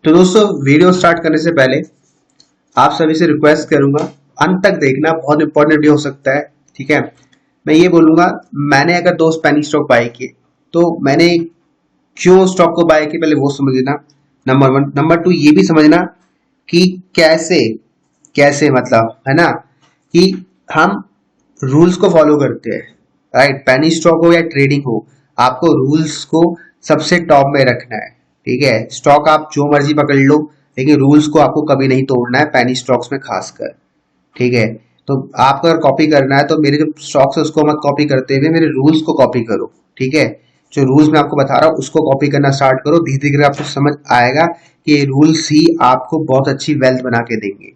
तो दोस्तों, video start करने से पहले आप सभी से रिक्वेस्ट करूंगा, अंत तक देखना, बहुत इंपॉर्टेंट वीडियो हो सकता है। ठीक है, मैं ये बोलूंगा, मैंने अगर दो पेनी स्टॉक बाय किए तो मैंने क्यों स्टॉक को बाय किया पहले वो समझना, नंबर वन। नंबर टू, ये भी समझना कि कैसे कैसे मतलब है ना, कि हम रूल्स को फॉलो करते हैं। राइट, पेनी स्टॉक हो या ट्रेडिंग हो, आपको रूल्स को सबसे टॉप में रखना है। ठीक है, स्टॉक आप जो मर्जी पकड़ लो, लेकिन रूल्स को आपको कभी नहीं तोड़ना है, पेनी स्टॉक्स में खासकर। ठीक है, तो आपको अगर कॉपी करना है तो मेरे जो स्टॉक्स है उसको मत कॉपी करते हुए मेरे रूल्स को कॉपी करो। ठीक है, जो रूल्स मैं आपको बता रहा हूँ उसको कॉपी करना स्टार्ट करो, धीरे धीरे आपको समझ आएगा कि ये रूल्स ही आपको बहुत अच्छी वेल्थ बना के देंगे।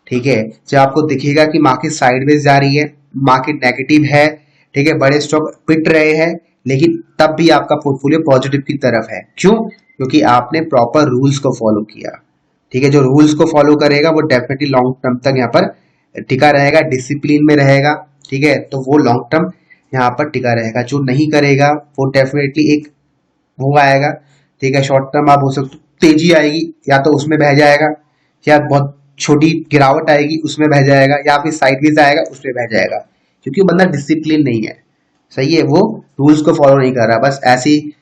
ठीक है, जब आपको दिखेगा कि मार्केट साइडवेज जा रही है, मार्केट नेगेटिव है, ठीक है, बड़े स्टॉक पिट रहे हैं, लेकिन तब भी आपका पोर्टफोलियो पॉजिटिव की तरफ है। क्यों? क्योंकि आपने प्रॉपर रूल्स को फॉलो किया। ठीक है, जो रूल्स को फॉलो करेगा वो डेफिनेटली लॉन्ग टर्म तक यहाँ पर टिका रहेगा, डिसिप्लिन में रहेगा। ठीक है, तो वो लॉन्ग टर्म यहाँ पर टिका रहेगा। जो नहीं करेगा वो डेफिनेटली एक वो आएगा। ठीक है, शॉर्ट टर्म आप हो सकते तेजी आएगी या तो उसमें बह जाएगा, या बहुत छोटी गिरावट आएगी उसमें बह जाएगा, या फिर साइडवेज आएगा उसमें बह जाएगा, क्योंकि वो बंदा डिसिप्लिन नहीं है। सही है, वो रूल्स को फॉलो नहीं कर रहा, बस ऐसे ही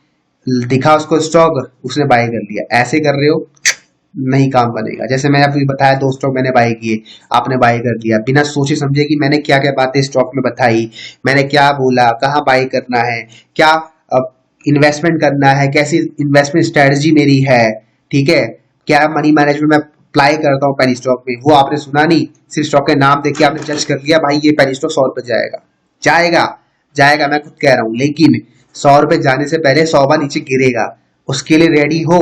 दिखा उसको स्टॉक, उसने बाय कर लिया। ऐसे कर रहे हो, नहीं काम बनेगा। जैसे मैंने आपको बताया, दो स्टॉक मैंने बाय किए, आपने बाय कर लिया बिना सोचे समझे कि मैंने क्या क्या बातें स्टॉक में बताई, मैंने क्या बोला, कहाँ बाय करना है, क्या इन्वेस्टमेंट करना है, कैसी इन्वेस्टमेंट स्ट्रेटजी मेरी है। ठीक है, क्या मनी मैनेजमेंट में अप्लाई करता हूँ पेनी स्टॉक में, वो आपने सुना नहीं। सिर्फ स्टॉक के नाम देख के आपने जज कर लिया, भाई ये पेनी स्टॉक 100 रुपए जाएगा। जाएगा, जाएगा, मैं खुद कह रहा हूँ, लेकिन 100 रुपए जाने से पहले 100 बार नीचे गिरेगा। उसके लिए रेडी हो,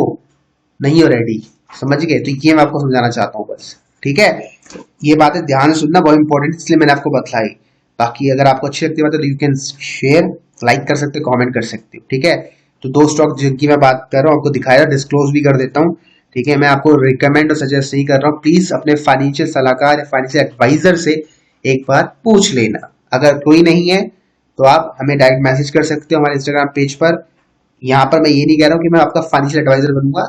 नहीं हो रेडी। समझ गए? तो ये मैं आपको समझाना चाहता हूँ बस। ठीक है, ये बातें ध्यान से सुनना, बहुत इंपॉर्टेंट, इसलिए मैंने आपको बताई। बाकी अगर आपको अच्छी लगती है तो यू कैन शेयर, लाइक कर सकते हो, कमेंट कर सकते हो। ठीक है, तो दो स्टॉक जिनकी मैं बात कर रहा हूँ आपको दिखाया, डिस्क्लोज भी कर देता हूँ। ठीक है, मैं आपको रिकमेंड और सजेस्ट नहीं कर रहा हूँ, प्लीज अपने फाइनेंशियल सलाहकार या फाइनेंशियल एडवाइजर से एक बार पूछ लेना। अगर कोई नहीं है तो आप हमें डायरेक्ट मैसेज कर सकते हो हमारे इंस्टाग्राम पेज पर। यहाँ पर मैं ये नहीं कह रहा हूँ कि मैं आपका फाइनेंशियल एडवाइजर बनूंगा,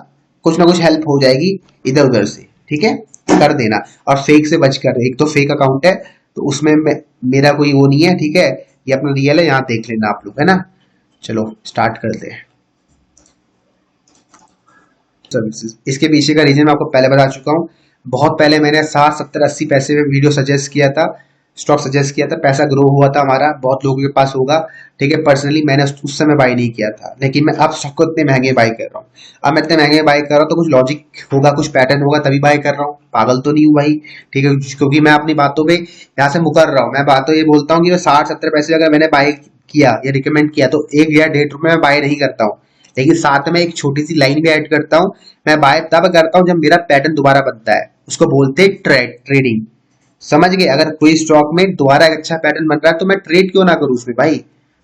कुछ ना कुछ हेल्प हो जाएगी इधर उधर से। ठीक है, कर देना। और फेक से बच कर, एक तो फेक अकाउंट है तो उसमें मेरा कोई वो नहीं है। ठीक है, ये अपना रियल है, यहाँ देख लेना आप लोग, है ना। चलो स्टार्ट करते हैं। सर्विसेज, इसके पीछे का रीजन मैं आपको पहले बता चुका हूँ। बहुत पहले मैंने 60 70 80 पैसे में वीडियो सजेस्ट किया था, स्टॉक सजेस्ट किया था, पैसा ग्रो हुआ था हमारा, बहुत लोगों के पास होगा। ठीक है, पर्सनली मैंने उस समय बाय नहीं किया था, लेकिन मैं अब स्टॉक को इतने महंगे बाय कर रहा हूँ। अब मैं इतने महंगे बाय कर रहा हूँ तो कुछ लॉजिक होगा, कुछ पैटर्न होगा, तभी बाय कर रहा हूँ, पागल तो नहीं हूँ भाई। ठीक है, क्योंकि मैं अपनी बातों पे यहाँ से मुकर रहा हूँ। मैं बातों ये बोलता हूँ कि 60 70 पैसे अगर मैंने बाय किया या रिकमेंड किया तो 1 या 1.5 रुपए में बाय नहीं करता हूँ, लेकिन साथ में एक छोटी सी लाइन भी ऐड करता हूँ। मैं बाय तब करता हूँ जब मेरा पैटर्न दोबारा बनता है, उसको बोलते हैं ट्रेडिंग। समझ गए? अगर कोई स्टॉक में दोबारा एक अच्छा पैटर्न बन रहा है तो मैं ट्रेड क्यों ना करूं उसमें भाई।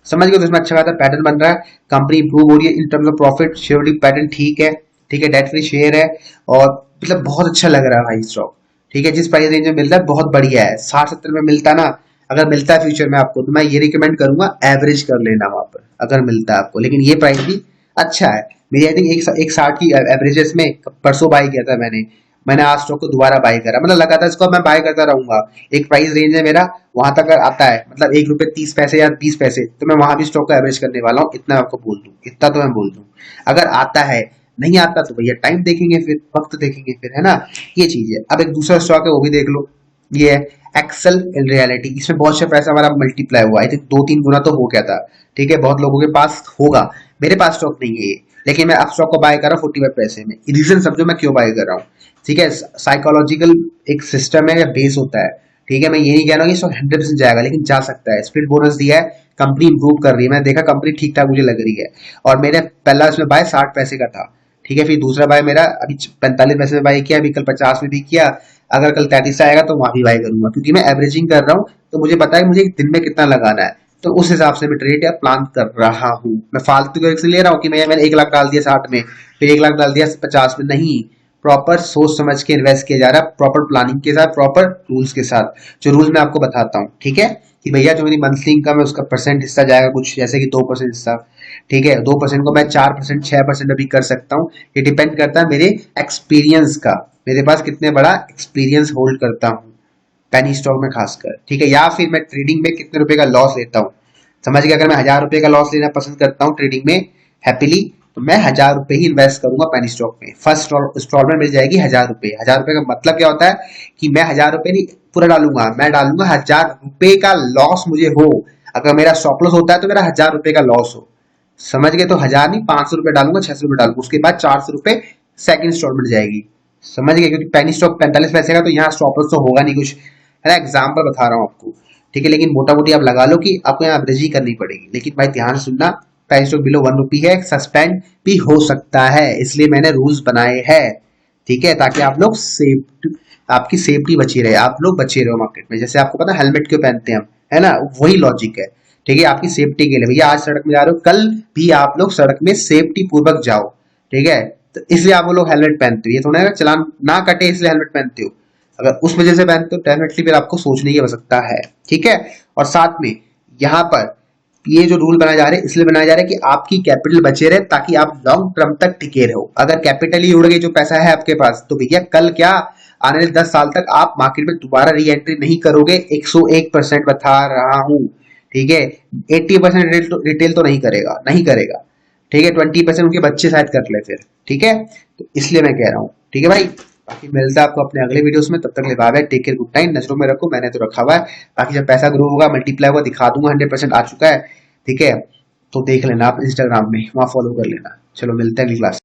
समझ गए? तो उसमें अच्छा खासा पैटर्न बन रहा है, कंपनी इंप्रूव हो रही है in terms of profit, share holding pattern ठीक है, ठीक है, डेट फ्री शेयर है, और मतलब बहुत अच्छा लग रहा है भाई स्टॉक। ठीक है, जिस प्राइस रेंज में मिल रहा है बहुत बढ़िया है। 60 70 में मिलता ना, अगर मिलता है फ्यूचर में आपको, तो मैं ये रिकमेंड करूंगा एवरेज कर लेना वहां पर, अगर मिलता है आपको। लेकिन ये प्राइस भी अच्छा है मेरी, आई थिंक एक 60 की एवरेजेस में परसों बाय किया था मैंने। मैंने आज स्टॉक को दोबारा बाय करा, मतलब लगा था इसको मैं बाय करता रहूंगा। एक प्राइस रेंज है मेरा, वहां तक आता है, मतलब 1 रुपए 30 पैसे या 20 पैसे, तो मैं वहां भी स्टॉक को एवरेज करने वाला हूँ। इतना आपको बोल दूं, इतना तो मैं बोल दूं। अगर आता है, नहीं आता तो भैया टाइम देखेंगे, फिर वक्त देखेंगे, फिर है ना। ये चीज है। अब एक दूसरा स्टॉक है वो भी देख लो, ये है एक्सेल इन रियलिटी। इसमें बहुत अच्छा पैसा हमारा मल्टीप्लाई हुआ, आई थिंक 2 3 गुना तो हो गया था। ठीक है, बहुत लोगों के पास होगा, मेरे पास स्टॉक नहीं है ये, लेकिन मैं अब स्टॉक को बाय कर रहा हूँ 45 पैसे में। रीजन समझो मैं क्यों बाय कर रहा हूँ। ठीक है, साइकोलॉजिकल एक सिस्टम है या बेस होता है। ठीक है, मैं ये नहीं कह रहा हूँ कि स्टॉक 100% जाएगा, लेकिन जा सकता है। स्प्लिट बोनस दिया है, कंपनी इंप्रूव कर रही है, मैंने देखा कंपनी ठीक ठाक मुझे लग रही है। और मेरे पहला इसमें बाय 60 पैसे का था। ठीक है, फिर दूसरा बाय मेरा अभी 45 पैसे में बाय किया, अभी कल 50 में भी किया। अगर कल 33 आएगा तो वहां भी बाय करूंगा, क्योंकि मैं एवरेजिंग कर रहा हूँ, तो मुझे पता है मुझे एक दिन में कितना लगाना है। तो उस हिसाब से मैं ट्रेड या प्लान कर रहा हूँ। मैं फालतू का रिस्क ले रहा हूँ कि मैंने 1 लाख डाल दिया 60 में, फिर 1 लाख डाल दिया 50 में, नहीं। प्रॉपर सोच समझ के इन्वेस्ट किया जा रहा है, प्रॉपर प्लानिंग के साथ, प्रॉपर रूल्स के साथ। जो रूल्स मैं आपको बताता हूँ, ठीक है, कि भैया जो मेरी मंथली इनकम है उसका परसेंट हिस्सा जाएगा कुछ, जैसे कि 2% हिस्सा। ठीक है, 2% को मैं 4%, 6% अभी कर सकता हूँ। ये डिपेंड करता है मेरे एक्सपीरियंस का, मेरे पास कितने बड़ा एक्सपीरियंस होल्ड करता हूँ पेनी स्टॉक में खासकर, ठीक है, या फिर मैं ट्रेडिंग में कितने रुपए का लॉस लेता हूँ। समझ गया, अगर मैं 1000 रुपए का लॉस लेना पसंद करता हूँ ट्रेडिंग में हैप्पीली, तो मैं 1000 रुपए ही इन्वेस्ट करूंगा पेनी स्टॉक में। फर्स्ट इंस्टॉलमेंट मिल जाएगी 1000 रुपए। 1000 रुपए का मतलब क्या होता है कि मैं 1000 रुपए नहीं पूरा डालूंगा, मैं डालूंगा 1000 रुपए का लॉस मुझे हो। अगर मेरा स्टॉप लॉस होता है तो मेरा 1000 रुपए का लॉस हो। समझ गए, तो 1000 नहीं 500 रुपए डालूंगा, 600 रुपए डालूंगा, उसके बाद 400 रुपए सेकंड इंस्टॉलमेंट जाएगी। समझ गए, क्योंकि पेनी स्टॉक 45 पैसे का, तो यहाँ स्टॉप लॉस तो होगा नहीं कुछ, है ना, एग्जाम्पल बता रहा हूँ आपको, ठीक है। लेकिन मोटा मोटी आप लगा लो कि आपको यहाँ एवरेज ही करनी पड़ेगी। लेकिन भाई ध्यान से सुनना, पेनी स्टॉक बिलो 1 रुपी है, सस्पेंड भी हो सकता है, इसलिए मैंने रूल्स बनाए हैं, ठीक है, ताकि आप लोग सेफ, आपकी सेफ्टी बची रहे, आप लोग बचे रहो मार्केट में। जैसे आपको पता है हेलमेट क्यों पहनते हैं हम, है ना, वही लॉजिक है, ठीक है, आपकी सेफ्टी के लिए। भैया आज सड़क में जा रहे हो, कल भी आप लोग सड़क में सेफ्टी पूर्वक जाओ, ठीक है, तो इसलिए आप वो लोग हेलमेट पहनते हो। ये थोड़ा है चलान ना कटे इसलिए हेलमेट पहनते हो, अगर उस वजह से पहनते हो डेफिनेटली फिर आपको सोचने की आवश्यकता है, ठीक है। और साथ में यहाँ पर ये जो रूल बनाए जा रहे हैं इसलिए बनाए जा रहे हैं कि आपकी कैपिटल बचे रहे, ताकि आप लॉन्ग टर्म तक टिके रहो। अगर कैपिटल ही उड़ गई, जो पैसा है आपके पास, तो भैया कल क्या आने वाले 10 साल तक आप मार्केट में दोबारा री एंट्री नहीं करोगे। 101% बता रहा हूं, ठीक है। 80% रिटेल तो नहीं करेगा, नहीं करेगा, ठीक है। 20% उनके बच्चे शायद कर ले फिर, ठीक है। तो इसलिए मैं कह रहा हूँ, ठीक है भाई। बाकी मिलता है आपको अपने अगले वीडियोस में, तब तक ले bye bye, take care, good night. नजरों में रखो, मैंने तो रखा हुआ है, बाकी जब पैसा ग्रो होगा, मल्टीप्लाई होगा, दिखा दूंगा, 100% आ चुका है, ठीक है। तो देख लेना आप इंस्टाग्राम में, वहां फॉलो कर लेना। चलो मिलते हैं अगली क्लास।